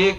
1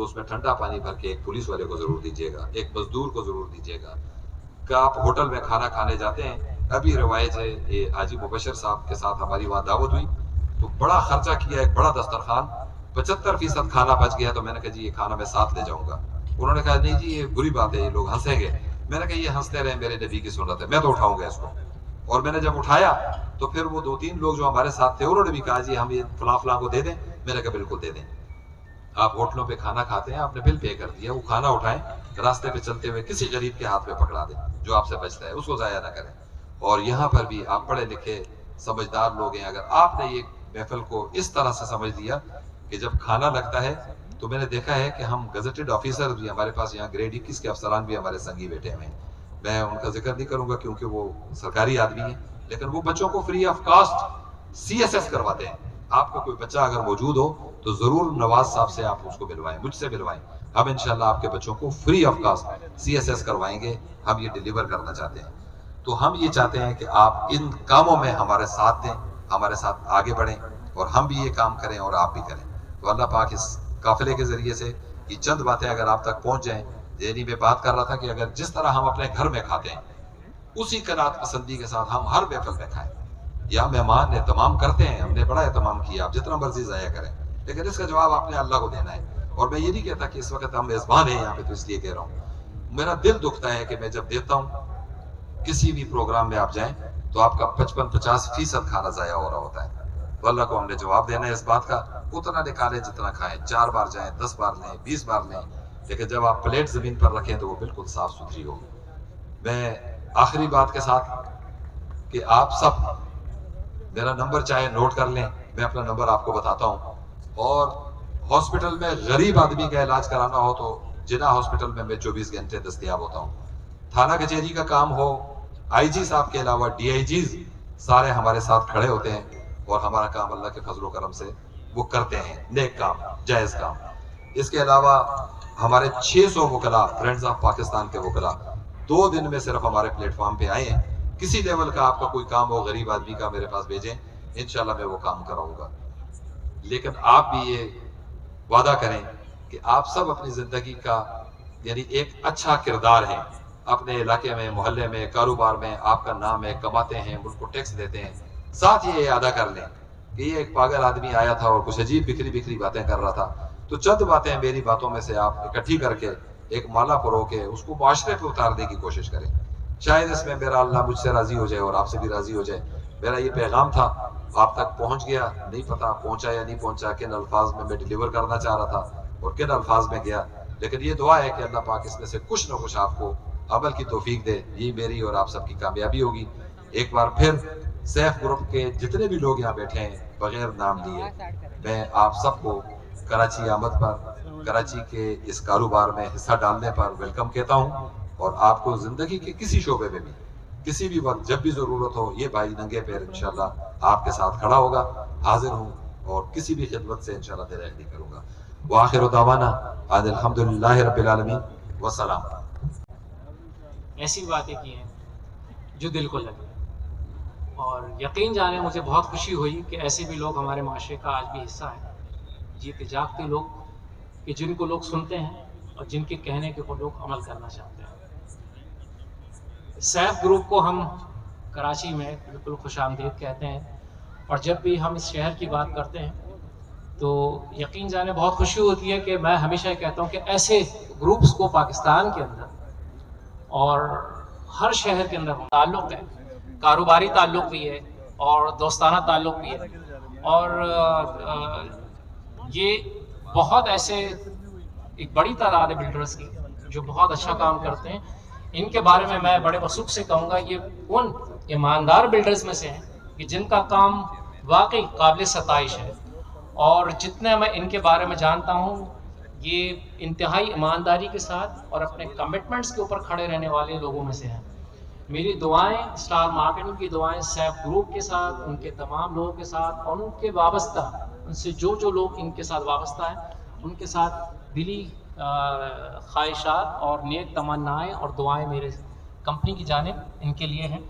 تو اس میں ٹھنڈا پانی بھر کے ایک پولیس والے کو ضرور دیجیے گا, ایک مزدور کو ضرور دیجیے گا. کہ آپ ہوٹل میں کھانا کھانے جاتے ہیں, ابھی روایت ہے یہ حاجی مبشر صاحب کے ساتھ ہماری وہاں دعوت ہوئی تو بڑا خرچہ کیا, ایک بڑا دسترخوان, 75% کھانا بچ گیا. تو میں نے کہا جی یہ کھانا میں ساتھ لے جاؤں گا. انہوں نے کہا نہیں جی یہ بری بات ہے, یہ لوگ ہنسیں گے. میں نے کہا یہ ہنستے رہے, میرے نبی کی سنت ہے, میں تو اٹھاؤں گا اس کو. اور میں نے جب اٹھایا تو پھر وہ 2-3 لوگ جو ہمارے ساتھ تھے انہوں نے بھی کہا جی ہم یہ فلاں فلاں کو دے دیں. میں نے کہا بالکل دے دیں. آپ ہوٹلوں پہ کھانا کھاتے ہیں, آپ نے بل پے کر دیا, وہ کھانا اٹھائیں, راستے پہ چلتے ہوئے کسی غریب کے ہاتھ میں پکڑا دیں, جو آپ سے بچتا ہے اس کو ضائع نہ کریں. اور یہاں پر بھی آپ پڑھے لکھے سمجھدار لوگ ہیں, اگر آپ نے یہ محفل کو اس طرح سے سمجھ لیا کہ جب کھانا لگتا ہے تو میں نے دیکھا ہے کہ ہم گزٹڈ آفیسر بھی ہمارے پاس یہاں گریڈ 21 کے افسران بھی ہمارے سنگی بیٹھے ہوئے ہیں. میں ان کا ذکر نہیں کروں گا کیونکہ وہ سرکاری آدمی ہیں, لیکن وہ بچوں کو فری آف کاسٹ CSS کرواتے ہیں. آپ کا کوئی بچہ اگر موجود ہو تو ضرور نواز صاحب سے آپ اس کو ملوائیں, مجھ سے ملوائیں. ہم انشاءاللہ آپ کے بچوں کو فری آف کاسٹ CSS کروائیں گے. ہم یہ ڈیلیور کرنا چاہتے ہیں. تو ہم یہ چاہتے ہیں کہ آپ ان کاموں میں ہمارے ساتھ دیں, ہمارے ساتھ آگے بڑھیں, اور ہم بھی یہ کام کریں اور آپ بھی کریں. تو اللہ پاک اس قافلے کے ذریعے سے یہ چند باتیں اگر آپ تک پہنچ جائیں. یعنی میں بات کر رہا تھا کہ اگر جس طرح ہم اپنے گھر میں کھاتے ہیں اسی قناعت پسندی کے ساتھ ہم ہر محفل میں کھائیں. یا مہمان اہتمام کرتے ہیں, ہم نے بڑا اہتمام کیا, آپ جتنا مرضی ضائع کریں, لیکن اس کا جواب آپ نے اللہ کو دینا ہے. اور میں یہ نہیں کہتا کہ اس وقت ہم میزبان ہیں یہاں پہ, تو اس لیے کہہ رہا ہوں. میرا دل دکھتا ہے کہ میں جب دیتا ہوں کسی بھی پروگرام میں آپ جائیں تو آپ کا 55-50% کھانا ضائع ہو رہا ہوتا ہے. تو اللہ کو ہم نے جواب دینا ہے اس بات کا. اتنا نکالیں جتنا کھائیں, 4 بار جائیں, 10 بار لیں, 20 بار لیں, لیکن جب آپ پلیٹ زمین پر رکھیں تو وہ بالکل صاف ستھری ہو. میں آخری بات کے ساتھ کہ آپ سب میرا نمبر چاہے نوٹ کر لیں, میں اپنا نمبر آپ کو بتاتا ہوں. اور ہاسپٹل میں غریب آدمی کا علاج کرانا ہو تو جناح ہاسپٹل میں 24 گھنٹے دستیاب ہوتا ہوں. تھانہ کچہری کا کام ہو, IG صاحب کے علاوہ DIGs سارے ہمارے ساتھ کھڑے ہوتے ہیں, اور ہمارا کام اللہ کے فضل و کرم سے وہ کرتے ہیں, نیک کام, جائز کام. اس کے علاوہ ہمارے 600 وکلاء, فرینڈز آف پاکستان کے وکلاء 2 دن میں صرف ہمارے پلیٹ فارم پہ آئے ہیں. کسی لیول کا آپ کا کوئی کام ہو غریب آدمی کا, میرے پاس بھیجیں, انشاءاللہ میں وہ کام کراؤں گا. لیکن آپ بھی یہ وعدہ کریں کہ آپ سب اپنی زندگی کا یعنی ایک اچھا کردار ہیں, اپنے علاقے میں, محلے میں, کاروبار میں آپ کا نام ہے, کماتے ہیں, ملک کو ٹیکس دیتے ہیں. ساتھ یہ ادا کر لیں کہ یہ ایک پاگل آدمی آیا تھا اور کچھ عجیب بکھری باتیں کر رہا تھا, تو چند باتیں میری باتوں میں سے آپ اکٹھی کر کے ایک مالا پرو کے اس کو معاشرے پہ اتارنے کی کوشش کریں. شاید اس میں میرا اللہ مجھ سے راضی ہو جائے اور آپ سے بھی راضی ہو جائے. میرا یہ پیغام تھا, آپ تک پہنچ گیا, نہیں پتا پہنچا یا نہیں پہنچا, کن الفاظ میں ڈیلیور کرنا چاہ رہا تھا اور کن الفاظ میں گیا. لیکن یہ دعا ہے کہ اللہ پاک اس میں سے کچھ نہ کچھ آپ کو عمل کی توفیق دے. یہ میری اور آپ سب کی کامیابی ہوگی. ایک بار پھر سیف گروپ کے جتنے بھی لوگ یہاں بیٹھے ہیں بغیر نام لیے, میں آپ سب کو کراچی آمد پر, کراچی کے اس کاروبار میں حصہ ڈالنے پر ویلکم کہتا ہوں. اور آپ کو زندگی کے کسی شعبے میں بھی کسی بھی وقت جب بھی ضرورت ہو, یہ بھائی ننگے پیر انشاءاللہ آپ کے ساتھ کھڑا ہوگا, حاضر ہوں, اور کسی بھی خدمت سے انشاءاللہ دیر نہیں کروں گا. وآخر دعوانا ان الحمدللہ رب العالمین والسلام. ایسی باتیں کی ہیں جو دل کو لگے, اور یقین جانے مجھے بہت خوشی ہوئی کہ ایسے بھی لوگ ہمارے معاشرے کا آج بھی حصہ ہیں, جیتے جاگتے لوگ کہ جن کو لوگ سنتے ہیں اور جن کے کہنے کے اوپر لوگ عمل کرنا چاہتے ہیں. سیف گروپ کو ہم کراچی میں بالکل خوش آمدید کہتے ہیں, اور جب بھی ہم اس شہر کی بات کرتے ہیں تو یقین جانے بہت خوشی ہوتی ہے کہ میں ہمیشہ کہتا ہوں کہ ایسے گروپس کو پاکستان کے اندر اور ہر شہر کے اندر تعلق ہے, کاروباری تعلق بھی ہے اور دوستانہ تعلق بھی ہے. اور یہ بہت ایسے ایک بڑی تعداد ہے بلڈرز کی جو بہت اچھا کام کرتے ہیں. ان کے بارے میں بڑے وثوق سے کہوں گا, یہ ان ایماندار بلڈرز میں سے ہیں کہ جن کا کام واقعی قابل ستائش ہے, اور جتنا میں ان کے بارے میں جانتا ہوں یہ انتہائی ایمانداری کے ساتھ اور اپنے کمٹمنٹس کے اوپر کھڑے رہنے والے لوگوں میں سے ہیں. میری دعائیں, اسٹار مارکیٹنگ کی دعائیں سیف گروپ کے ساتھ, ان کے تمام لوگوں کے ساتھ, اور ان کے وابستہ, ان سے جو لوگ ان کے ساتھ وابستہ ہیں ان کے ساتھ دلی خواہشات اور نیک تمنائیں اور دعائیں میرے کمپنی کی جانب ان کے لیے ہیں.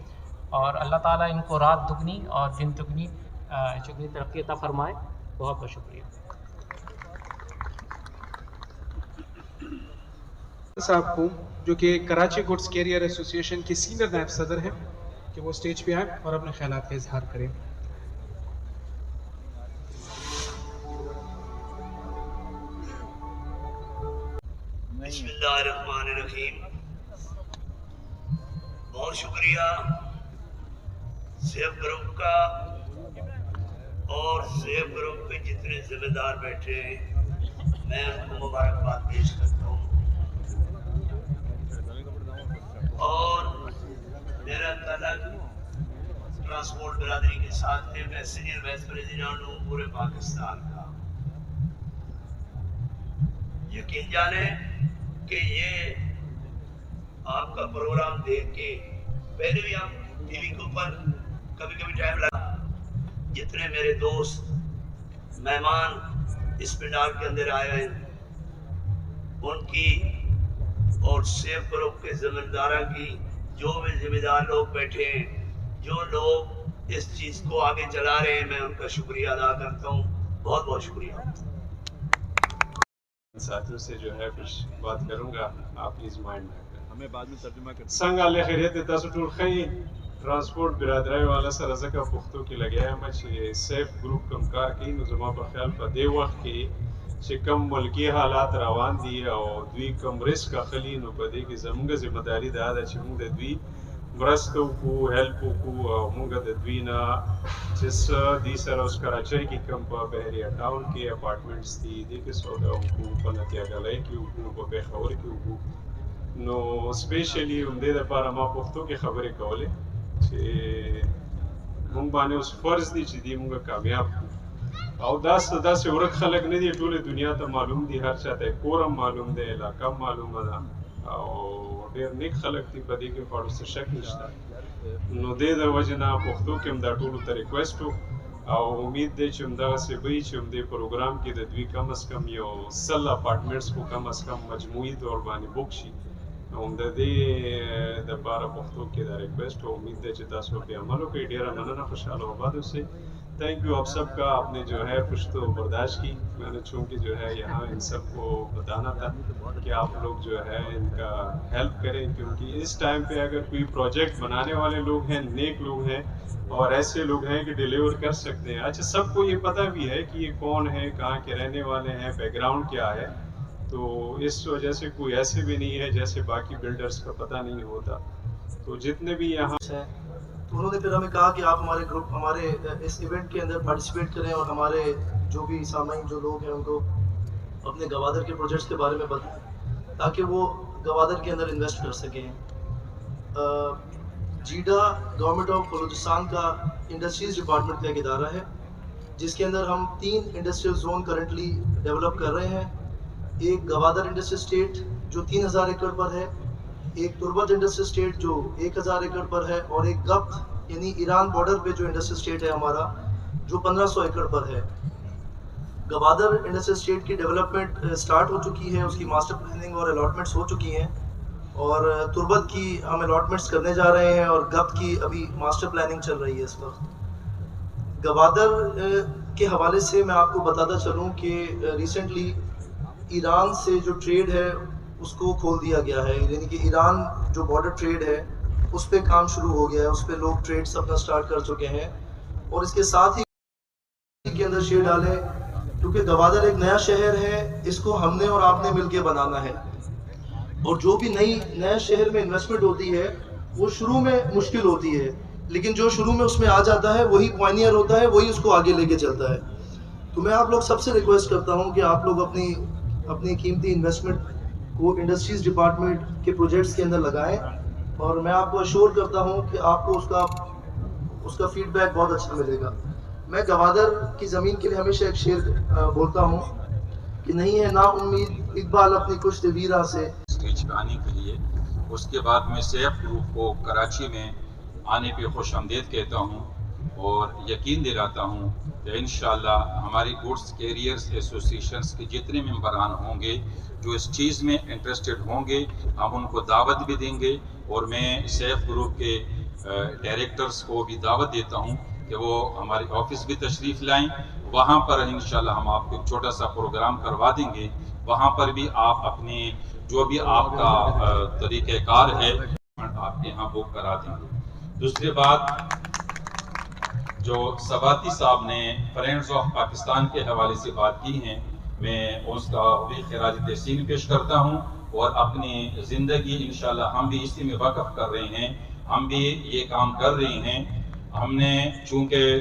اور اللہ تعالیٰ ان کو رات دگنی اور دن دگنی ترقی عطا فرمائے. بہت بہت شکریہ. صاحب کو جو کہ کراچی گڈس کیریئر ایسوسیشن کے سینئر نائب صدر ہیں کہ وہ اسٹیج پہ آئیں اور اپنے خیالات کا اظہار کریں. بسم اللہ الرحمن الرحیم. بہت شکریہ سیف گروپ کا اور سیف گروپ کے جتنے ذمہ دار بیٹھے ہیں, میں ان کو مبارکباد پیش کرتا ہوں. اور میرا تعلق ٹرانسپورٹ برادری کے ساتھ ہے. میں سینئر وائس پریزیڈنٹ ہوں پورے پاکستان کا. یقین جانیں کہ یہ آپ کا پروگرام دیکھ کے پہلے بھی ہم ٹی وی کے اوپر کبھی کبھی ٹائم لگا, جتنے میرے دوست مہمان اس پنڈال کے اندر آئے ہیں ان کی اور سیف گروپ کے ذمہ داروں کی, جو بھی ذمہ دار لوگ بیٹھے ہیں, جو لوگ اس چیز کو آگے چلا رہے ہیں, میں ان کا شکریہ ادا کرتا ہوں. بہت بہت شکریہ. ساتھیوں سے جو ہے کچھ بات کروں گا, آپ پلیز مائنڈ نہ کریں. ہمیں بعد میں ترجمہ کریں. څنګه له خیریت تاسو ټول ښه ترانسپورټ برادرۍ والا سره ځکه پښتو کې لګیا یم چې سیف ګروپ کوم کار کوي, نو زما په خیال په دې وخت کې چې کوم ملکی حالات روان دي او دوی کوم ریسک اخلي, نو په دې کې زموږ ذمہ داري دا ده چې موږ د دوی مرسته وکړو, هیلپ وکړو, او موږ د دوی نه چې څه دي سره اوس کراچۍ کې کوم په بحریه ټاون کې اپارټمنټس دي دې کې سودا وکړو, په نتیا ډالۍ کې وکړو, په پېښور کې وکړو. نو سپیشلی همدې دپاره ما پښتو کې خبرې کولې چې موږ باندې اوس فرض دی چې دې موږ کامیاب کړو. او داسې ورک خلک نه دي, ټولې دنیا ته معلوم دي, هر چا ته کور هم معلوم دی, علاقه هم معلومه ده, او ډېر نیک خلک دي, په دې کې په اړه څه شک نشته. نو دې د وجې نه پښتو کې هم دا ټولو ته ریکویسټ و, او امید دی چې همدغسې به وي چې همدې پروګرام کې د دوی کم از کم یو 100 اپارټمنټس کو کم از کم مجموعي طور باندې بک شي. نو د دې دپاره پښتو کې دا ریکویسٹ و, امید دی چې تاسو پرې عمل وکړئ. ډېره مننه, خوشحاله و آباد اوسئ. تھینک یو آپ سب کا, آپ نے جو ہے کچھ تو برداشت کی. میں نے چونکہ جو ہے یہاں ان سب کو بتانا تھا کہ آپ لوگ جو ہے ان کا ہیلپ کریں, کیونکہ اس ٹائم پہ اگر کوئی پروجیکٹ بنانے والے لوگ ہیں, نیک لوگ ہیں, اور ایسے لوگ ہیں کہ ڈیلیور کر سکتے ہیں. اچھا, سب کو یہ پتہ بھی ہے کہ یہ کون ہے, کہاں کے رہنے والے ہیں, بیک گراؤنڈ کیا ہے, تو اس وجہ سے کوئی ایسے بھی نہیں ہے جیسے باقی بلڈرز کا پتہ نہیں ہوتا. تو جتنے بھی یہاں تو انہوں نے پھر ہمیں کہا کہ آپ ہمارے گروپ, ہمارے اس ایونٹ کے اندر پارٹیسپیٹ کریں, اور ہمارے جو بھی سامعین جو لوگ ہیں ان کو اپنے گوادر کے پروجیکٹس کے بارے میں بتائیں تاکہ وہ گوادر کے اندر انویسٹ کر سکیں. جیڈا گورنمنٹ آف بلوچستان کا انڈسٹریز ڈپارٹمنٹ کا ایک ادارہ ہے جس کے اندر ہم 3 انڈسٹریل زون کرنٹلی ڈیولپ کر رہے ہیں. ایک گوادر انڈسٹریل اسٹیٹ جو 3000 ایکڑ پر ہے, ایک تربت انڈسٹریل اسٹیٹ جو 1000 ایکڑ پر ہے, اور ایک گپت یعنی ایران بارڈر پہ جو انڈسٹریل اسٹیٹ ہے ہمارا جو 1500 ایکڑ پر ہے. گوادر انڈسٹریل اسٹیٹ کی ڈیولپمنٹ سٹارٹ ہو چکی ہے, اس کی ماسٹر پلاننگ اور الاٹمنٹس ہو چکی ہیں, اور تربت کی ہم الاٹمنٹس کرنے جا رہے ہیں, اور گپت کی ابھی ماسٹر پلاننگ چل رہی ہے اس وقت. گوادر کے حوالے سے میں آپ کو بتاتا چلوں کہ ریسنٹلی ایران سے جو ٹریڈ ہے اس کو کھول دیا گیا ہے, یعنی کہ ایران جو بارڈر ٹریڈ ہے اس پہ کام شروع ہو گیا ہے, اس پہ لوگ ٹریڈس اپنا سٹارٹ کر چکے ہیں. اور اس کے ساتھ ہی کے اندر شیئر ڈالیں, کیونکہ گوادر ایک نیا شہر ہے, اس کو ہم نے اور آپ نے مل کے بنانا ہے, اور جو بھی نئے شہر میں انویسٹمنٹ ہوتی ہے وہ شروع میں مشکل ہوتی ہے, لیکن جو شروع میں اس میں آ جاتا ہے وہی پوائنیئر ہوتا ہے, وہی اس کو آگے لے کے چلتا ہے. تو میں آپ لوگ سب سے ریکویسٹ کرتا ہوں کہ آپ لوگ اپنی قیمتی انویسٹمنٹ کو انڈسٹریز ڈپارٹمنٹ کے پروجیکٹس کے اندر لگائیں, اور میں آپ کو اشور کرتا ہوں کہ آپ کو اس کا فیڈ بیک بہت اچھا ملے گا. میں گوادر کی زمین کے لیے ہمیشہ ایک شعر بولتا ہوں کہ نہیں ہے نا امید اقبال اپنی کشت ویرا سے. اسٹیج پہ آنے کے لیے, اس کے بعد میں سیف گروپ کو کراچی میں آنے پہ خوش آمدید کہتا ہوں, اور یقین دلاتا ہوں کہ انشاءاللہ ہماری گڈس کیریئرز ایسوسیشنز کے جتنے ممبران ہوں گے جو اس چیز میں انٹرسٹڈ ہوں گے, ہم ان کو دعوت بھی دیں گے, اور میں سیف گروپ کے ڈائریکٹرز کو بھی دعوت دیتا ہوں کہ وہ ہمارے آفس بھی تشریف لائیں. وہاں پر انشاءاللہ ہم آپ کو ایک چھوٹا سا پروگرام کروا دیں گے. وہاں پر بھی آپ اپنی جو بھی آپ کا طریقہ کار ہے آپ یہاں بک کرا دیں گے. دوسری بات جو سباتی صاحب نے فرینڈز آف پاکستان کے حوالے سے بات کی ہیں، میں اس کا بھی خراج تحسین پیش کرتا ہوں، اور اپنی زندگی انشاءاللہ ہم بھی اسی میں وقف کر رہے ہیں. ہم بھی یہ کام کر رہے ہیں. ہم نے چونکہ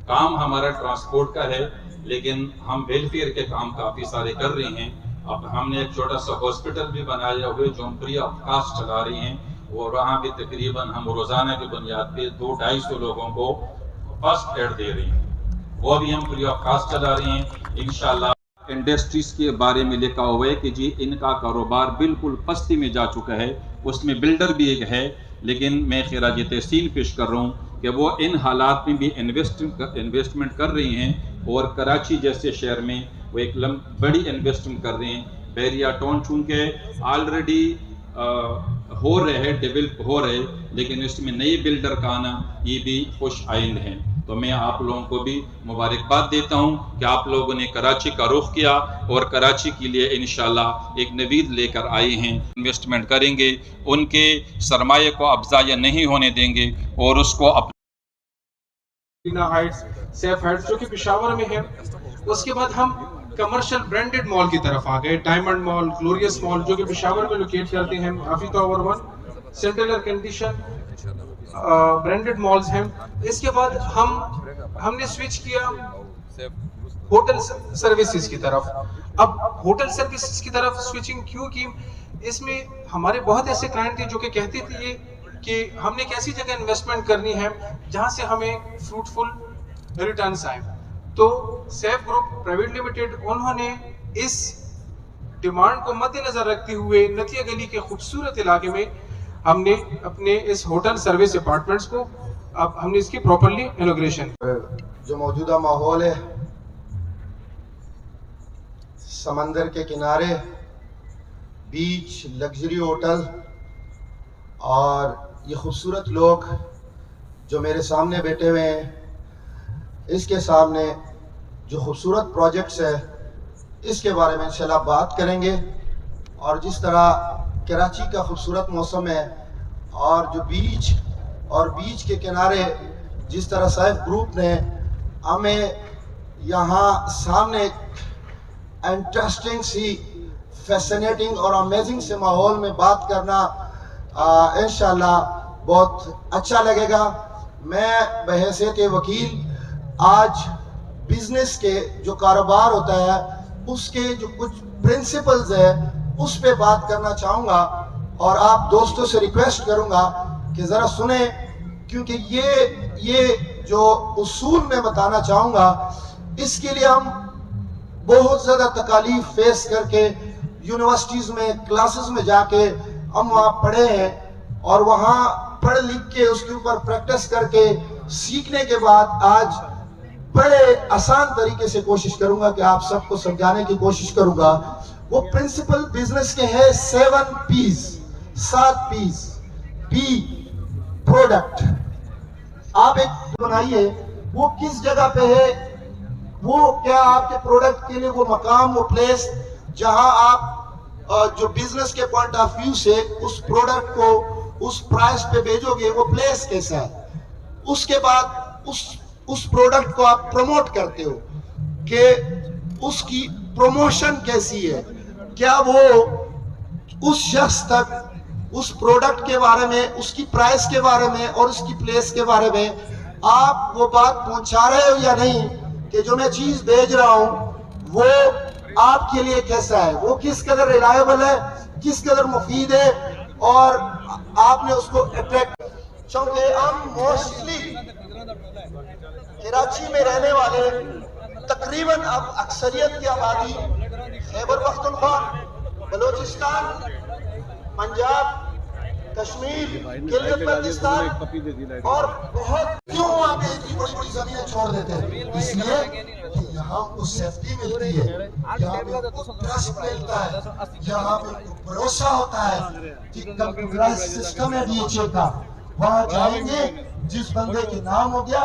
کام ہمارا ٹرانسپورٹ کا ہے، لیکن ہم ویلفیئر کے کام کافی سارے کر رہے ہیں. اب ہم نے ایک چھوٹا سا ہاسپٹل بھی بنایا ہوئے جو ہم فری آف کاسٹ چلا رہے ہیں، اور وہاں بھی تقریباً ہم روزانہ کی بنیاد پہ 200-250 لوگوں کو فرسٹ ایڈ دے رہے ہیں. وہ بھی ہم فری آف کاسٹ چلا رہے ہیں انشاءاللہ. انڈسٹریز کے بارے میں لکھا ہوا ہے کہ جی ان کا کاروبار بالکل پستی میں جا چکا ہے. اس میں بلڈر بھی ایک ہے، لیکن میں خراج تحسین پیش کر رہا ہوں کہ وہ ان حالات میں بھی انویسٹمنٹ کر رہی ہیں، اور کراچی جیسے شہر میں وہ ایک بڑی انویسٹمنٹ کر رہے ہیں. بیریا ٹاؤن چونکہ آلریڈی ہو رہے ہیں، ڈیولپ ہو رہے، لیکن اس میں نئے بلڈر کا آنا یہ بھی خوش آئند ہیں. تو میں آپ لوگوں کو بھی مبارکباد دیتا ہوں کہ آپ لوگوں نے کراچی کا رخ کیا، اور کراچی کے لیے انشاءاللہ ایک نوید لے کر آئے ہیں. انویسٹمنٹ کریں گے، ان کے سرمایہ کو اب ضائع نہیں ہونے دیں گے، اور اس کو سیف ہائٹس جو کہ پشاور میں ہے. اس کے بعد ہم کمرشل برانڈڈ مال کی طرف آ گئے. ڈائمنڈ مال، گلوریس مال جو کہ پشاور میں لوکیٹ کرتے ہیں. آفی tower 1 central air condition branded malls ہیں. اس کے بعد ہم نے سوئچ کیا ہوٹل سروسز کی طرف. اب ہوٹل سروسز کی طرف سوئچنگ کیوں کی؟ اس میں ہمارے بہت ایسے کلائنٹ تھے جو کہ کہتے تھے کہ ہم نے ایک ایسی جگہ انویسٹمنٹ کرنی ہے جہاں سے ہمیں فروٹفل ریٹرنز آئیں. تو سیف گروپ پرائیویٹ لیمیٹڈ انہوں نے اس ڈیمانڈ کو مد نظر رکھتے ہوئے نتیہ گلی کے خوبصورت علاقے میں ہم نے اپنے اس ہوٹل سروس اپارٹمنٹس کو اب ہم نے اس کی پراپرلی انوگریشن. جو موجودہ ماحول ہے، سمندر کے کنارے، بیچ، لگژری ہوٹل، اور یہ خوبصورت لوگ جو میرے سامنے بیٹھے ہوئے ہیں، اس کے سامنے جو خوبصورت پروجیکٹس ہے اس کے بارے میں انشاءاللہ بات کریں گے. اور جس طرح کراچی کا خوبصورت موسم ہے، اور جو بیچ کے کنارے جس طرح سیف گروپ نے ہمیں یہاں سامنے انٹرسٹنگ سی، فیسنیٹنگ اور امیزنگ سے ماحول میں بات کرنا انشاءاللہ بہت اچھا لگے گا. میں بحیثیت وکیل آج بزنس کے جو کاروبار ہوتا ہے اس کے جو کچھ پرنسپلز ہے اس پہ بات کرنا چاہوں گا، اور آپ دوستوں سے ریکویسٹ کروں گا کہ ذرا سنیں، کیونکہ یہ جو اصول میں بتانا چاہوں گا اس کے لیے ہم بہت زیادہ تکالیف فیس کر کے یونیورسٹیز میں کلاسز میں جا کے ہم وہاں پڑھے ہیں، اور وہاں پڑھ لکھ کے اس کے اوپر پریکٹس کر کے سیکھنے کے بعد آج بڑے آسان طریقے سے کوشش کروں گا کہ آپ سب کو سمجھانے کی کوشش کروں گا. وہ پرنسپل بزنس کے ہے 7 P's. 7 P's. P product. آپ ایک بنائیے وہ کس جگہ پہ ہے، وہ کیا آپ کے پروڈکٹ کے لیے وہ مقام، وہ پلیس جہاں آپ جو بزنس کے پوائنٹ آف ویو سے اس پروڈکٹ کو اس پرائس پہ بھیجو گے، وہ پلیس کیسا ہے. اس کے بعد اس پروڈکٹ کو آپ پروموٹ کرتے ہو کہ اس کی پروموشن کیسی ہے، کیا وہ اس شخص تک اس پروڈکٹ کے بارے میں، اس کی پرائس کے بارے میں اور اس کی پلیس کے بارے میں آپ وہ بات پہنچا رہے ہو یا نہیں، کہ جو میں چیز بھیج رہا ہوں وہ آپ کے لیے کیسا ہے، وہ کس قدر ریلائبل ہے، کس قدر مفید ہے، اور آپ نے اس کو اٹریکٹ. چونکہ ہم موسٹلی کراچی میں رہنے والے تقریباً اب اکثریت کی آبادی خیبر پختونخوا، بلوچستان، پنجاب، کشمیر، گلگت بلتستان اور بہت کیوں آپ اتنی بڑی بڑی زمینیں چھوڑ دیتے ہیں؟ اس لیے کہ یہاں کو سیفٹی ملتی ہے، یہاں پہ ٹرسٹ ملتا ہے، یہاں پہ بھروسہ ہوتا ہے کہ کمپیوٹرائز سسٹم ہے DHA کا. وہاں جائیں گے، جس بندے کے نام ہو گیا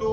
2,